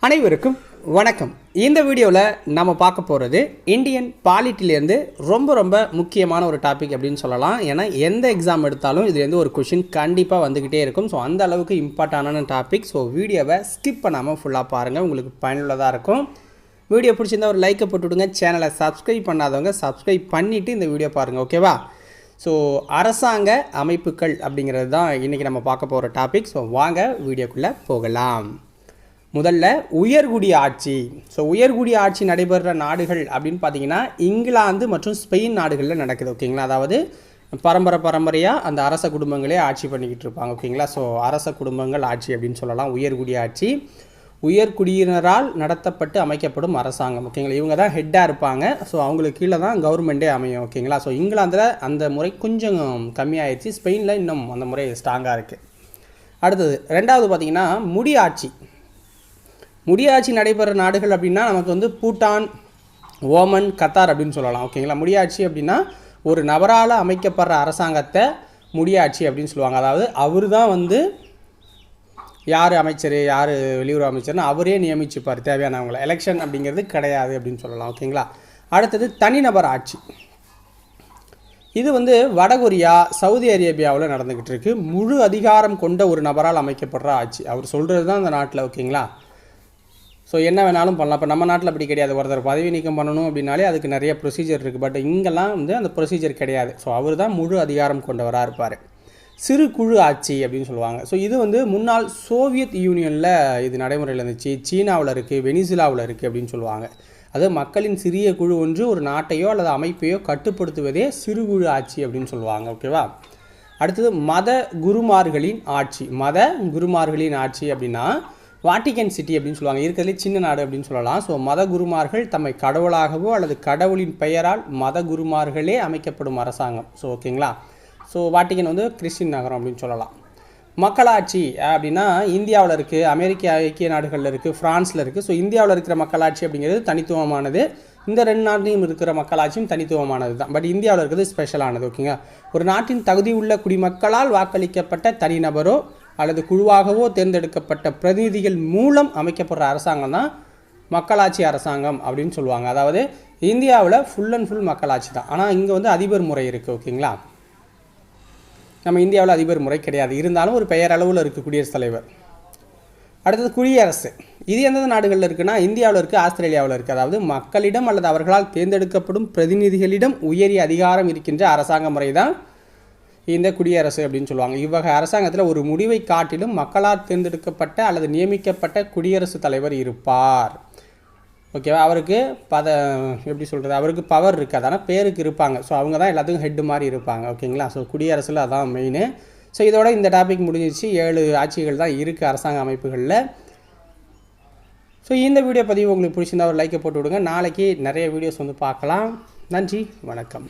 அனைவருக்கும் வணக்கம். இந்த வீடியோவில் நம்ம பார்க்க போகிறது இந்தியன் பாலிட்டிலேருந்து ரொம்ப முக்கியமான ஒரு டாபிக் அப்படின்னு சொல்லலாம். ஏன்னா எந்த எக்ஸாம் எடுத்தாலும் இதுலேருந்து ஒரு கொஷின் கண்டிப்பாக வந்துக்கிட்டே இருக்கும். ஸோ அந்த அளவுக்கு இம்பார்ட்டண்டான டாபிக். ஸோ வீடியோவை ஸ்கிப் பண்ணாமல் ஃபுல்லாக பாருங்கள், உங்களுக்கு பயனுள்ளதாக இருக்கும். வீடியோ பிடிச்சிருந்தால் ஒரு லைக்கை போட்டுவிடுங்க. சேனலை சப்ஸ்கிரைப் பண்ணாதவங்க சப்ஸ்கிரைப் பண்ணிவிட்டு இந்த வீடியோ பாருங்கள், ஓகேவா? ஸோ அரசாங்க அமைப்புகள் அப்படிங்கிறது தான் இன்றைக்கி நம்ம பார்க்க போகிற டாபிக். ஸோ வாங்க வீடியோக்குள்ளே போகலாம். முதல்ல உயர்குடி ஆட்சி. ஸோ உயர்குடி ஆட்சி நடைபெறுற நாடுகள் அப்படின்னு பார்த்தீங்கன்னா இங்கிலாந்து மற்றும் ஸ்பெயின் நாடுகளில் நடக்குது, ஓகேங்களா? அதாவது பரம்பரையாக அந்த அரச குடும்பங்களே ஆட்சி பண்ணிக்கிட்டு இருப்பாங்க, ஓகேங்களா? ஸோ அரச குடும்பங்கள் ஆட்சி அப்படின்னு சொல்லலாம் உயர்குடி ஆட்சி. உயர்குடியினரால் நடத்தப்பட்டு அமைக்கப்படும் அரசாங்கம், ஓகேங்களா? இவங்க தான் ஹெட்டாக இருப்பாங்க. ஸோ அவங்களுக்கு கீழே தான் கவர்மெண்ட்டே அமையும், ஓகேங்களா? ஸோ இங்கிலாந்தில் அந்த முறை கொஞ்சம் கம்மியாயிடுச்சு, ஸ்பெயினில் இன்னும் அந்த முறை ஸ்ட்ராங்காக இருக்குது. அடுத்தது ரெண்டாவது பார்த்திங்கன்னா முடியாட்சி. முடியாட்சி நடைபெற நாடுகள் அப்படின்னா நமக்கு வந்து பூட்டான், ஓமன், கத்தார் அப்படின்னு சொல்லலாம், ஓகேங்களா? முடியாட்சி அப்படின்னா ஒரு நபரால் அமைக்கப்படுற அரசாங்கத்தை முடியாட்சி அப்படின்னு சொல்லுவாங்க. அதாவது அவர் தான் வந்து யார் அமைச்சர், யார் வெளியுறவு அமைச்சர்னு அவரே நியமிச்சுப்பார் தேவையானவங்களை. எலெக்ஷன் அப்படிங்கிறது கிடையாது அப்படின்னு சொல்லலாம், ஓகேங்களா? அடுத்தது தனிநபர் ஆட்சி. இது வந்து வடகொரியா, சவுதி அரேபியாவில் நடந்துக்கிட்டு இருக்குது. முழு அதிகாரம் கொண்ட ஒரு நபரால் அமைக்கப்படுற ஆட்சி. அவர் சொல்கிறது தான் அந்த நாட்டில், ஓகேங்களா? ஸோ என்ன வேணாலும் பண்ணலாம். இப்போ நம்ம நாட்டில் அப்படி கிடையாது. ஒருத்தர் பதவி நீக்கம் பண்ணணும் அப்படின்னாலே அதுக்கு நிறைய ப்ரொசீஜர் இருக்குது. பட் இங்கெல்லாம் வந்து அந்த ப்ரொசீஜர் கிடையாது. ஸோ அவர் தான் முழு அதிகாரம் கொண்டவராக இருப்பார். சிறு குழு ஆட்சி அப்படின்னு சொல்லுவாங்க. ஸோ இது வந்து முன்னாள் சோவியத் யூனியனில் இது நடைமுறையில் இருந்துச்சு. சீனாவில் இருக்குது, வெனிசுலாவில் இருக்குது அப்படின்னு சொல்லுவாங்க. அது மக்களின் சிறிய குழு ஒன்று ஒரு நாட்டையோ அல்லது அமைப்பையோ கட்டுப்படுத்துவதே சிறு குழு ஆட்சி அப்படின்னு சொல்லுவாங்க, ஓகேவா? அடுத்தது மத குருமார்களின் ஆட்சி. மத குருமார்களின் ஆட்சி அப்படின்னா வாட்டிகன் சிட்டி அப்படின்னு சொல்லுவாங்க. இருக்கிறதுலே சின்ன நாடு அப்படின்னு சொல்லலாம். ஸோ மத குருமார்கள் தம்மை கடவுளாகவோ அல்லது கடவுளின் பெயரால் மத குருமார்களே அமைக்கப்படும் அரசாங்கம். ஸோ ஓகேங்களா? ஸோ வாட்டிகன் வந்து கிறிஸ்டின் நகரம் அப்படின்னு சொல்லலாம். மக்களாட்சி அப்படின்னா இந்தியாவில் இருக்குது, அமெரிக்க ஐக்கிய நாடுகளில் இருக்குது, ஃப்ரான்ஸில் இருக்குது. ஸோ இந்தியாவில் இருக்கிற மக்களாட்சி அப்படிங்கிறது தனித்துவமானது. இந்த ரெண்டு நாட்டிலையும் இருக்கிற மக்களாட்சியும் தனித்துவமானது தான். பட் இந்தியாவில் இருக்கிறது ஸ்பெஷலானது, ஓகேங்க? ஒரு நாட்டின் தகுதி உள்ள குடிமக்களால் வாக்களிக்கப்பட்ட தனிநபரோ அல்லது குழுவாகவோ தேர்ந்தெடுக்கப்பட்ட பிரதிநிதிகள் மூலம் அமைக்கப்படுற அரசாங்கம் தான் மக்களாட்சி அரசாங்கம் அப்படின்னு சொல்லுவாங்க. அதாவது இந்தியாவில் ஃபுல் அண்ட் ஃபுல் மக்களாட்சி தான். ஆனால் இங்கே வந்து அதிபர் முறை இருக்குது, ஓகேங்களா? நம்ம இந்தியாவில் அதிபர் முறை கிடையாது. இருந்தாலும் ஒரு பெயரளவில் இருக்குது குடியரசுத் தலைவர். அடுத்தது குடியரசு. இது எந்தெந்த நாடுகளில் இருக்குன்னா இந்தியாவில் இருக்குது, ஆஸ்திரேலியாவில் இருக்குது. அதாவது மக்களிடம் அல்லது அவர்களால் தேர்ந்தெடுக்கப்படும் பிரதிநிதிகளிடம் உயரிய அதிகாரம் இருக்கின்ற அரசாங்க முறை தான் இந்த குடியரசு அப்படின்னு சொல்லுவாங்க. இவ்வகை அரசாங்கத்தில் ஒரு முடிவை காட்டிலும் மக்களால் தேர்ந்தெடுக்கப்பட்ட அல்லது நியமிக்கப்பட்ட குடியரசுத் தலைவர் இருப்பார், ஓகேவா? அவருக்கு எப்படி சொல்கிறது, அவருக்கு பவர் இருக்காது, ஆனால் பேருக்கு இருப்பாங்க. ஸோ அவங்க தான் எல்லாத்துக்கும் ஹெட்டு மாதிரி இருப்பாங்க, ஓகேங்களா? ஸோ குடியரசில் அதான் மெயின். ஸோ இதோட இந்த டாபிக் முடிஞ்சிச்சு. 7 ஆட்சிகள் தான் இருக்குது அரசாங்க அமைப்புகளில். ஸோ இந்த வீடியோ பதிவு உங்களுக்கு பிடிச்சிருந்தா ஒரு லைக்கை போட்டு விடுங்க. நாளைக்கு நிறைய வீடியோஸ் வந்து பார்க்கலாம். நன்றி, வணக்கம்.